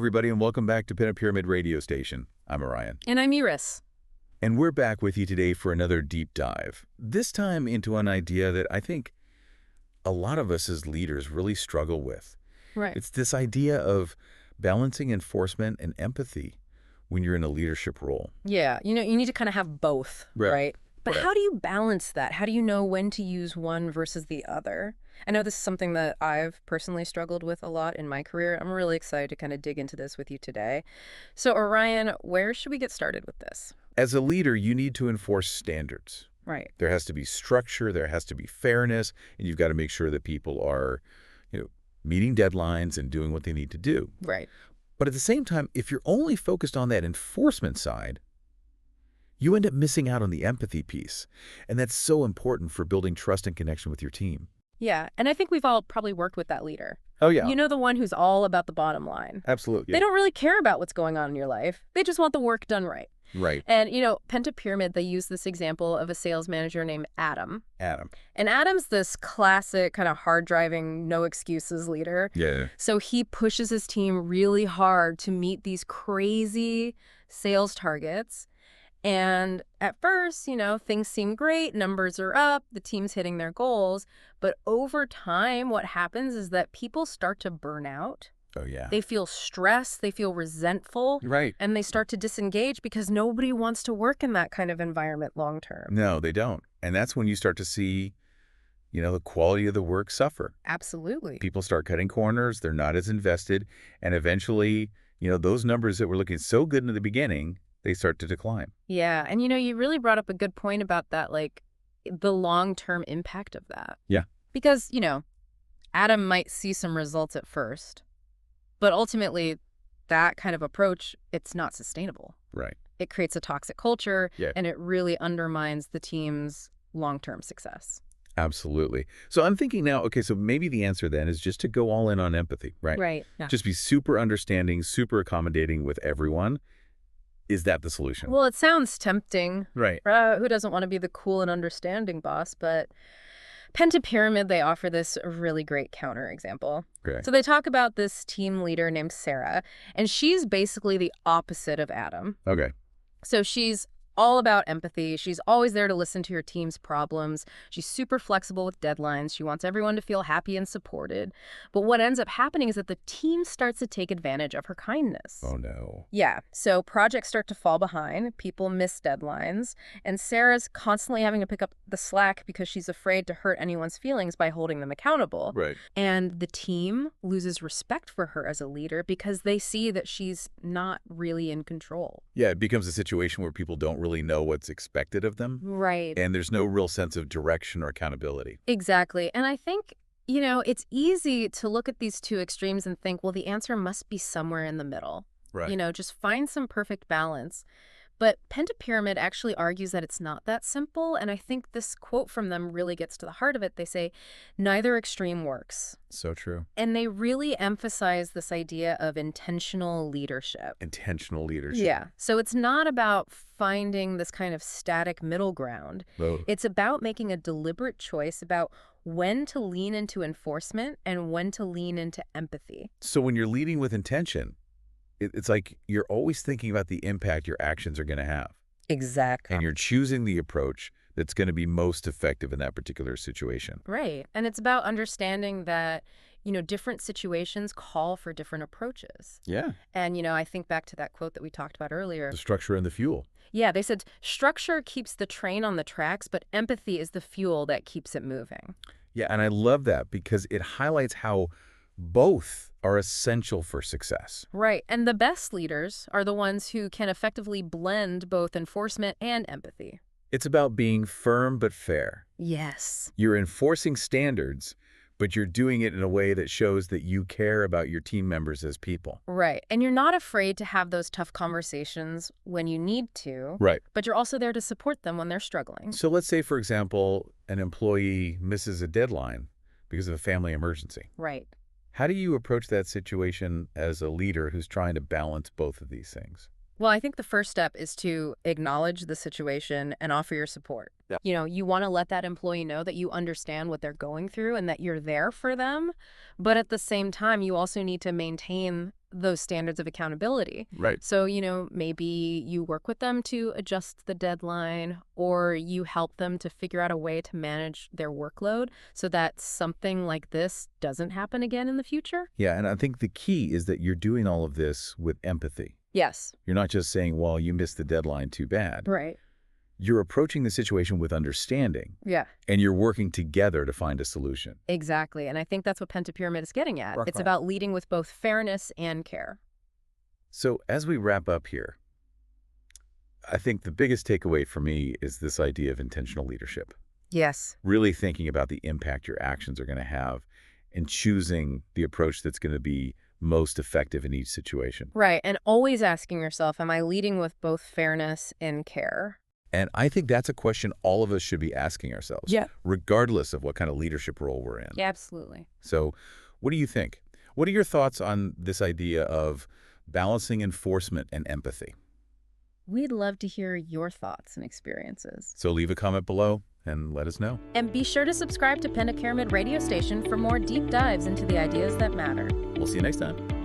everybody, and welcome back to Pentapyramid Radio Station. I'm Orion. And I'm Iris. And we're back with you today for another deep dive, this time into an idea that I think a lot of us as leaders really struggle with. Right. It's this idea of balancing enforcement and empathy when you're in a leadership role. Yeah, you need to kind of have both, right? But how do you balance that? How do you know when to use one versus the other? I know this is something that I've personally struggled with a lot in my career. I'm really excited to kind of dig into this with you today. So, Orion, where should we get started with this? As a leader, you need to enforce standards. Right. There has to be structure, there has to be fairness, and you've got to make sure that people are, meeting deadlines and doing what they need to do. Right. But at the same time, if you're only focused on that enforcement side, you end up missing out on the empathy piece. And that's so important for building trust and connection with your team. Yeah, and I think we've all probably worked with that leader. Oh, yeah. You know, the one who's all about the bottom line. Absolutely. They don't really care about what's going on in your life. They just want the work done right. Right. And, Pentapyramid, they use this example of a sales manager named Adam. And Adam's this classic kind of hard-driving, no-excuses leader. Yeah. So he pushes his team really hard to meet these crazy sales targets. And at first, things seem great, numbers are up, the team's hitting their goals. But over time, what happens is that people start to burn out. Oh, yeah. They feel stressed, they feel resentful. Right. And they start to disengage because nobody wants to work in that kind of environment long term. No, they don't. And that's when you start to see, the quality of the work suffer. Absolutely. People start cutting corners, they're not as invested, and eventually, those numbers that were looking so good in the beginning, they start to decline. Yeah. And, you really brought up a good point about that, like the long-term impact of that. Yeah. Because, Adam might see some results at first, but ultimately that kind of approach, it's not sustainable. Right. It creates a toxic culture, Yeah. and it really undermines the team's long-term success. Absolutely. So I'm thinking now, okay, so maybe the answer then is just to go all in on empathy, right? Right. Yeah. Just be super understanding, super accommodating with everyone. Is that the solution? Well, it sounds tempting. Right. Who doesn't want to be the cool and understanding boss? But Pentapyramid, they offer this really great counterexample. Okay. So they talk about this team leader named Sarah, and she's basically the opposite of Adam. Okay. So she's all about empathy. She's always there to listen to her team's problems. She's super flexible with deadlines. She wants everyone to feel happy and supported. But what ends up happening is that the team starts to take advantage of her kindness. Oh, no. Yeah. So projects start to fall behind. People miss deadlines. And Sarah's constantly having to pick up the slack because she's afraid to hurt anyone's feelings by holding them accountable. Right. And the team loses respect for her as a leader because they see that she's not really in control. Yeah, it becomes a situation where people don't really know what's expected of them. Right. And there's no real sense of direction or accountability. Exactly. And I think, it's easy to look at these two extremes and think, well, the answer must be somewhere in the middle. Right. Just find some perfect balance. But Pentapyramid actually argues that it's not that simple. And I think this quote from them really gets to the heart of it. They say, neither extreme works. So true. And they really emphasize this idea of intentional leadership. Intentional leadership. Yeah. So it's not about finding this kind of static middle ground. No. It's about making a deliberate choice about when to lean into enforcement and when to lean into empathy. So when you're leading with intention, it's like you're always thinking about the impact your actions are going to have. Exactly. And you're choosing the approach that's going to be most effective in that particular situation. Right. And it's about understanding that, different situations call for different approaches. Yeah. And, I think back to that quote that we talked about earlier. The structure and the fuel. Yeah, they said structure keeps the train on the tracks, but empathy is the fuel that keeps it moving. Yeah, and I love that because it highlights how both are essential for success. Right. And the best leaders are the ones who can effectively blend both enforcement and empathy. It's about being firm but fair. Yes. You're enforcing standards, but you're doing it in a way that shows that you care about your team members as people. Right. And you're not afraid to have those tough conversations when you need to. Right. But you're also there to support them when they're struggling. So let's say, for example, an employee misses a deadline because of a family emergency. Right. How do you approach that situation as a leader who's trying to balance both of these things? Well, I think the first step is to acknowledge the situation and offer your support. Yeah. You want to let that employee know that you understand what they're going through and that you're there for them. But at the same time, you also need to maintain those standards of accountability. Right. So, maybe you work with them to adjust the deadline, or you help them to figure out a way to manage their workload so that something like this doesn't happen again in the future. Yeah, and I think the key is that you're doing all of this with empathy. Yes. You're not just saying, well, you missed the deadline, too bad. Right. You're approaching the situation with understanding. Yeah. And you're working together to find a solution. Exactly. And I think that's what Pentapyramid is getting at. It's about leading with both fairness and care. So as we wrap up here, I think the biggest takeaway for me is this idea of intentional leadership. Yes. Really thinking about the impact your actions are going to have and choosing the approach that's going to be most effective in each situation. Right. And always asking yourself, am I leading with both fairness and care? And I think that's a question all of us should be asking ourselves, regardless of what kind of leadership role we're in. Yeah, absolutely. So what do you think? What are your thoughts on this idea of balancing enforcement and empathy? We'd love to hear your thoughts and experiences. So leave a comment below and let us know. And be sure to subscribe to Pentapyramid Radio Station for more deep dives into the ideas that matter. We'll see you next time.